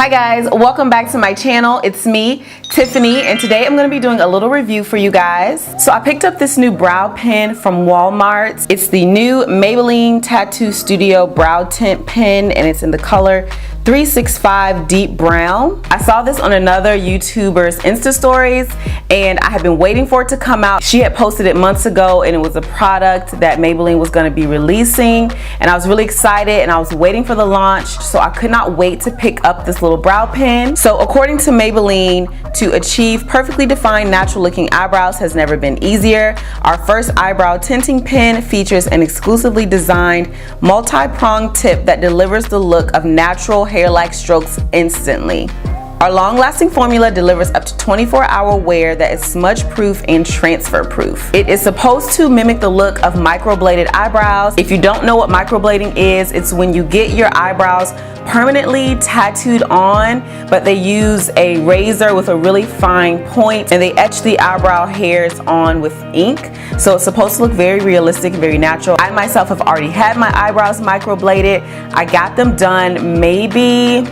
Hi guys, welcome back to my channel. It's me, Tiffany, and today I'm going to be doing a little review for you guys. So I picked up this new brow pen from Walmart. It's the new Maybelline Tattoo Studio Brow Tint pen, and it's in the color 365 Deep Brown. I saw this on another YouTuber's Insta stories, and I have been waiting for it to come out. She had posted it months ago, and it was a product that Maybelline was going to be releasing, and I was really excited, and I was waiting for the launch, so I could not wait to pick up this little brow pen. So according to Maybelline, to achieve perfectly defined natural looking eyebrows has never been easier. Our first eyebrow tinting pen features an exclusively designed multi-pronged tip that delivers the look of natural hair-like strokes instantly. Our long-lasting formula delivers up to 24-hour wear that is smudge proof and transfer proof. It is supposed to mimic the look of microbladed eyebrows. If you don't know what microblading is, it's when you get your eyebrows permanently tattooed on, but they use a razor with a really fine point and they etch the eyebrow hairs on with ink. So it's supposed to look very realistic, very natural. I myself have already had my eyebrows microbladed. I got them done maybe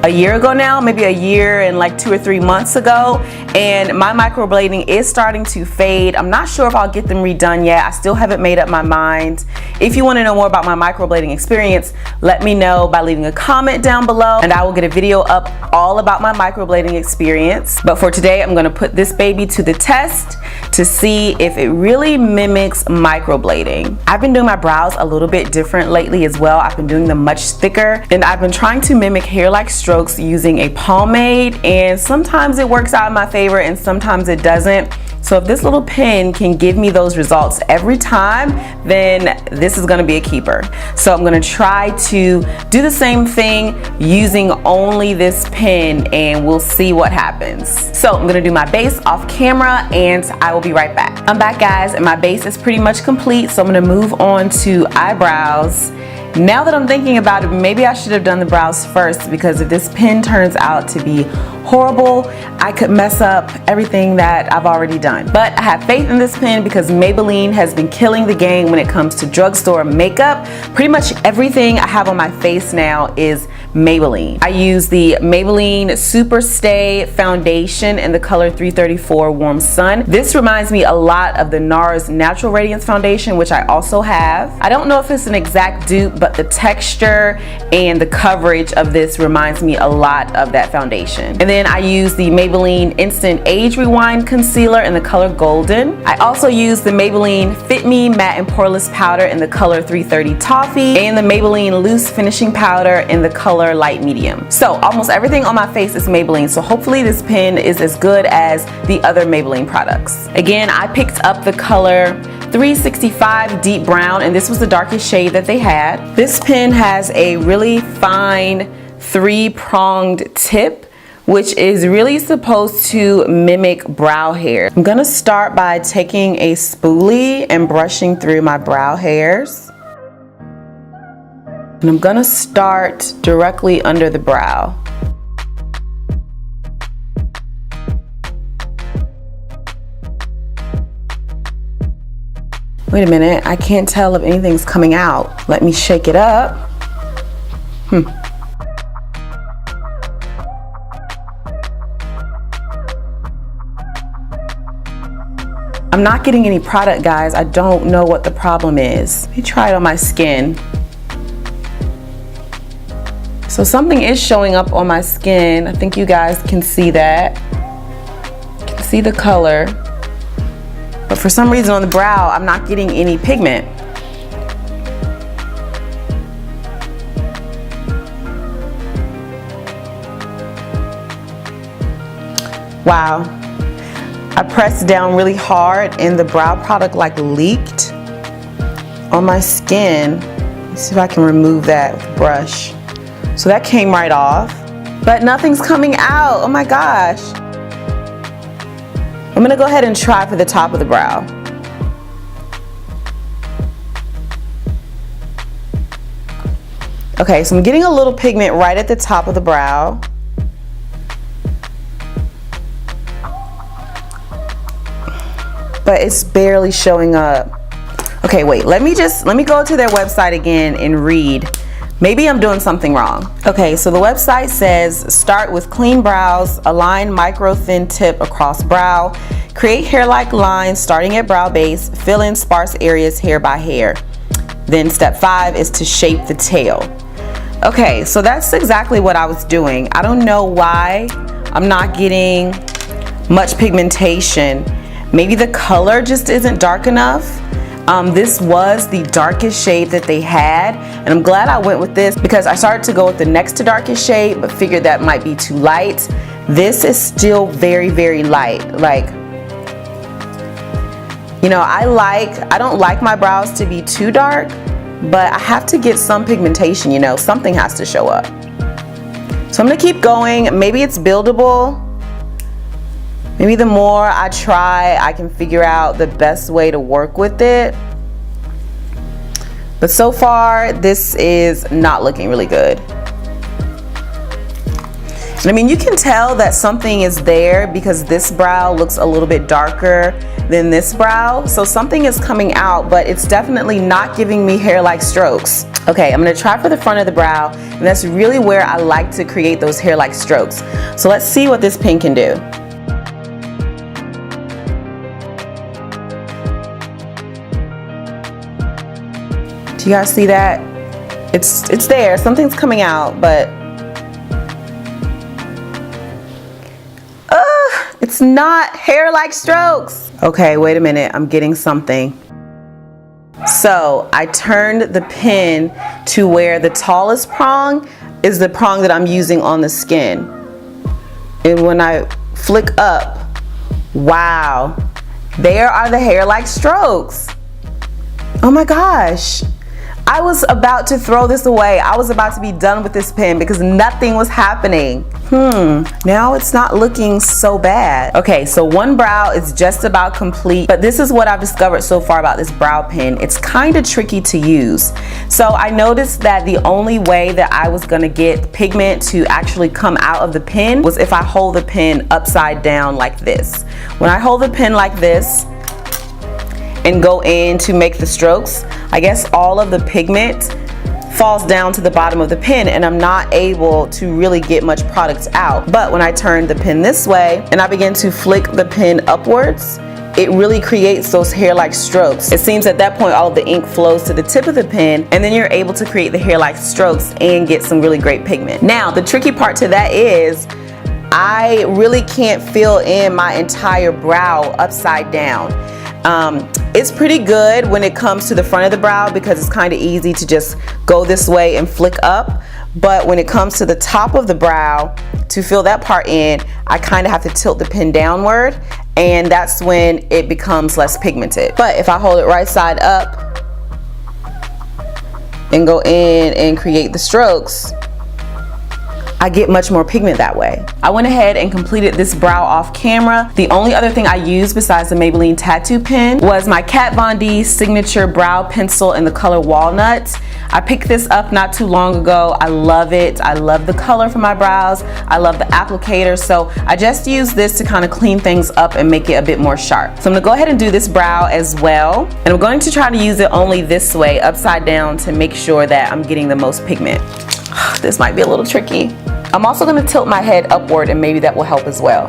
a year ago now, maybe a year and like 2 or 3 months ago, and my microblading is starting to fade. I'm not sure if I'll get them redone yet. I still haven't made up my mind. If you want to know more about my microblading experience, let me know by leaving a comment down below, and I will get a video up all about my microblading experience. But for today, I'm going to put this baby to the test to see if it really mimics microblading. I've been doing my brows a little bit different lately as well. I've been doing them much thicker, and I've been trying to mimic hair-like strokes using a pomade, and sometimes it works out in my favor and sometimes it doesn't. So if this little pen can give me those results every time, then this is going to be a keeper. So I'm going to try to do the same thing using only this pen, and we'll see what happens. So I'm going to do my base off camera and I will be right back. I'm back, guys, and my base is pretty much complete, so I'm going to move on to eyebrows. Now that I'm thinking about it, maybe I should have done the brows first, because if this pen turns out to be horrible, I could mess up everything that I've already done. But I have faith in this pen because Maybelline has been killing the game when it comes to drugstore makeup. Pretty much everything I have on my face now is Maybelline. I use the Maybelline SuperStay foundation in the color 334 Warm Sun. This reminds me a lot of the NARS Natural Radiance foundation, which I also have. I don't know if it's an exact dupe, but the texture and the coverage of this reminds me a lot of that foundation. And then I use the Maybelline Instant Age Rewind Concealer in the color Golden. I also use the Maybelline FitMe Matte&Poreless powder in the color 330 Toffee, and the Maybelline Loose Finishing Powder in the color Light Medium. So almost everything on my face is Maybelline, so hopefully this pen is as good as the other Maybelline products. Again, I picked up the color 365 Deep Brown, and this was the darkest shade that they had. This pen has a really fine 3-pronged tip, which is really supposed to mimic brow hair. I'm gonna start by taking a spoolie and brushing through my brow hairs. And I'm gonna start directly under the brow. Wait a minute, I can't tell if anything's coming out. Let me shake it up. I'm not getting any product, guys. I don't know what the problem is. Let me try it on my skin. So something is showing up on my skin. I think you guys can see that. You can see the color. But for some reason on the brow, I'm not getting any pigment. Wow. I pressed down really hard and the brow product like leaked on my skin. Let's see if I can remove that with a brush. So that came right off, but nothing's coming out. Oh my gosh. I'm gonna go ahead and try for the top of the brow. Okay, so I'm getting a little pigment right at the top of the brow. But it's barely showing up. Okay, wait, let me go to their website again and read Maybe I'm doing something wrong. Okay, so the website says start with clean brows, align micro thin tip across brow, create hair-like lines starting at brow base, fill in sparse areas hair by hair. Then step 5 is to shape the tail. Okay, so that's exactly what I was doing. I don't know why I'm not getting much pigmentation. Maybe the color just isn't dark enough. This was the darkest shade that they had, and I'm glad I went with this because I started to go with the next to darkest shade, but figured that might be too light. This is still very, very light. Like, you know, I don't like my brows to be too dark, but I have to get some pigmentation, you know, something has to show up. So I'm gonna keep going. Maybe it's buildable. Maybe the more I try, I can figure out the best way to work with it. But so far, this is not looking really good. And I mean, you can tell that something is there because this brow looks a little bit darker than this brow. So something is coming out, but it's definitely not giving me hair-like strokes. Okay, I'm gonna try for the front of the brow, and that's really where I like to create those hair-like strokes. So let's see what this pen can do. Do you guys see that? It's there, something's coming out, but it's not hair-like strokes. Okay, wait a minute, I'm getting something. So I turned the pen to where the tallest prong is the prong that I'm using on the skin. And when I flick up, wow, there are the hair-like strokes. Oh my gosh. I was about to throw this away. I was about to be done with this pen because nothing was happening. Now it's not looking so bad. Okay, so one brow is just about complete, but this is what I've discovered so far about this brow pen. It's kind of tricky to use. So I noticed that the only way that I was gonna get pigment to actually come out of the pen was if I hold the pen upside down like this. When I hold the pen like this and go in to make the strokes, I guess all of the pigment falls down to the bottom of the pen and I'm not able to really get much product out. But when I turn the pen this way and I begin to flick the pen upwards, it really creates those hair-like strokes. It seems at that point all of the ink flows to the tip of the pen and then you're able to create the hair-like strokes and get some really great pigment. Now, the tricky part to that is I really can't fill in my entire brow upside down. It's pretty good when it comes to the front of the brow because it's kind of easy to just go this way and flick up. But when it comes to the top of the brow, to fill that part in, I kind of have to tilt the pen downward, and that's when it becomes less pigmented. But if I hold it right side up and go in and create the strokes, I get much more pigment that way. I went ahead and completed this brow off camera. The only other thing I used besides the Maybelline tattoo pen was my Kat Von D signature brow pencil in the color Walnut. I picked this up not too long ago. I love it. I love the color for my brows. I love the applicator. So I just used this to kind of clean things up and make it a bit more sharp. So I'm gonna go ahead and do this brow as well. And I'm going to try to use it only this way, upside down, to make sure that I'm getting the most pigment. This might be a little tricky. I'm also going to tilt my head upward and maybe that will help as well.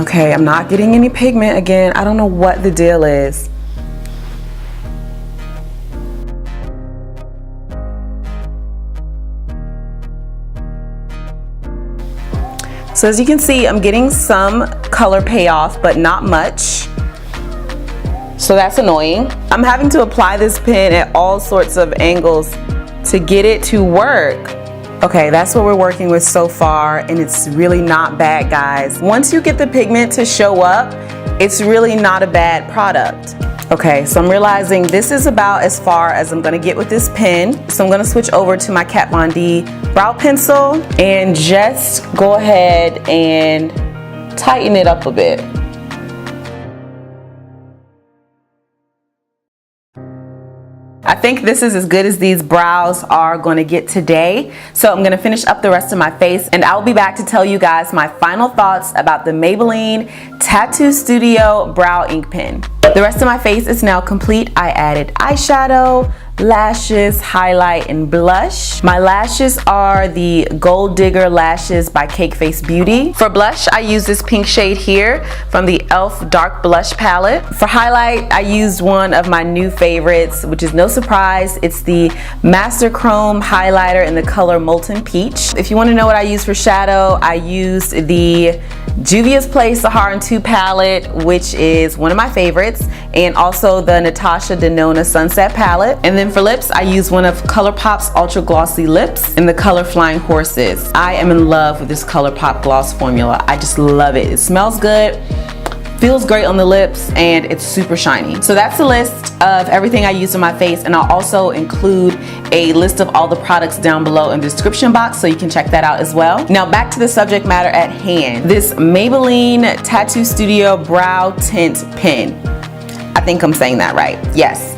Okay, I'm not getting any pigment again. I don't know what the deal is. So as you can see, I'm getting some color payoff, but not much. So that's annoying. I'm having to apply this pen at all sorts of angles to get it to work. Okay, that's what we're working with so far, and it's really not bad, guys. Once you get the pigment to show up, it's really not a bad product. Okay, so I'm realizing this is about as far as I'm gonna get with this pen. So I'm gonna switch over to my Kat Von D brow pencil and just go ahead and tighten it up a bit. I think this is as good as these brows are going to get today. So I'm going to finish up the rest of my face and I'll be back to tell you guys my final thoughts about the Maybelline Tattoo Studio Brow Ink Pen. The rest of my face is now complete. I added eyeshadow, lashes, highlight, and blush. My lashes are the Gold Digger lashes by Cakefacebeauty. For blush, I use this pink shade here from the e.l.f. Dark Blush Palette. For highlight, I used one of my new favorites, which is no surprise. It's the Master Chrome highlighter in the color Molten Peach. If you want to know what I use for shadow, I used the Juvias Play Saharan 2 palette, which is one of my favorites, and also the Natasha Denona Sunset palette. And then for lips, I use one of Colourpop's Ultra Glossy lips in the color Flying Horses. I am in love with this Colourpop gloss formula. I just love it. It smells good, feels great on the lips, and it's super shiny. So that's the list of everything I use on my face, and I'll also include a list of all the products down below in the description box so you can check that out as well. Now back to the subject matter at hand. This Maybelline Tattoo Studio Brow Tint Pen. I think I'm saying that right. Yes.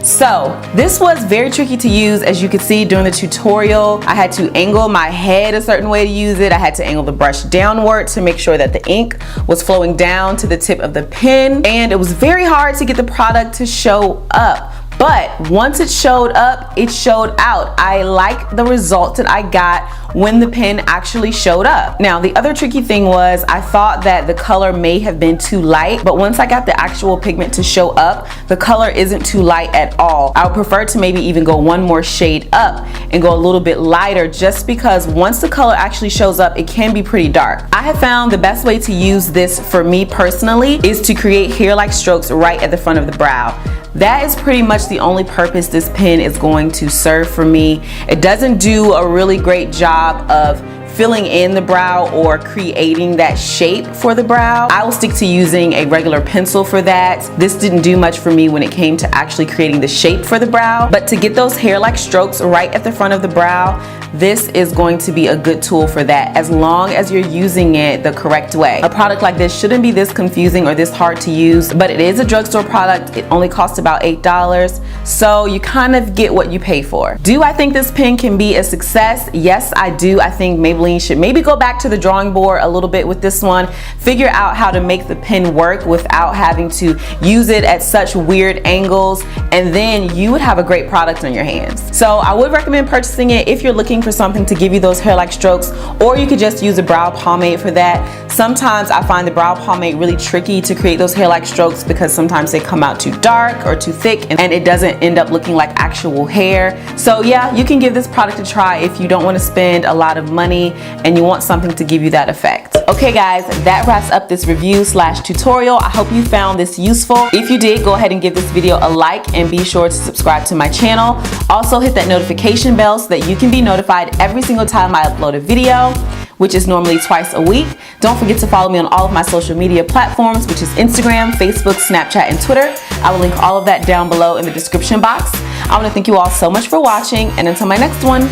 So this was very tricky to use. As you could see during the tutorial, I had to angle my head a certain way to use it. I had to angle the brush downward to make sure that the ink was flowing down to the tip of the pen, and it was very hard to get the product to show up. But once it showed up, it showed out. I like the result that I got when the pen actually showed up. Now, the other tricky thing was I thought that the color may have been too light, but once I got the actual pigment to show up, the color isn't too light at all. I would prefer to maybe even go one more shade up and go a little bit lighter, just because once the color actually shows up, it can be pretty dark. I have found the best way to use this for me personally is to create hair-like strokes right at the front of the brow. That is pretty much the only purpose this pen is going to serve for me. It doesn't do a really great job of filling in the brow or creating that shape for the brow. I will stick to using a regular pencil for that. This didn't do much for me when it came to actually creating the shape for the brow, but to get those hair-like strokes right at the front of the brow, this is going to be a good tool for that, as long as you're using it the correct way. A product like this shouldn't be this confusing or this hard to use, but it is a drugstore product. It only costs about $8, so you kind of get what you pay for. Do I think this pen can be a success? Yes, I do. I think Maybelline should maybe go back to the drawing board a little bit with this one, figure out how to make the pen work without having to use it at such weird angles, and then you would have a great product on your hands. So I would recommend purchasing it if you're looking for something to give you those hair-like strokes, or you could just use a brow pomade for that. Sometimes I find the brow pomade really tricky to create those hair-like strokes because sometimes they come out too dark or too thick and it doesn't end up looking like actual hair. So yeah, you can give this product a try if you don't want to spend a lot of money and you want something to give you that effect. Okay guys, that wraps up this review / tutorial. I hope you found this useful. If you did, go ahead and give this video a like and be sure to subscribe to my channel. Also hit that notification bell so that you can be notified every single time I upload a video, which is normally twice a week. Don't forget to follow me on all of my social media platforms, which is Instagram, Facebook, Snapchat, and Twitter. I will link all of that down below in the description box. I want to thank you all so much for watching, and until my next one,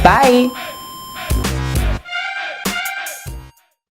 bye.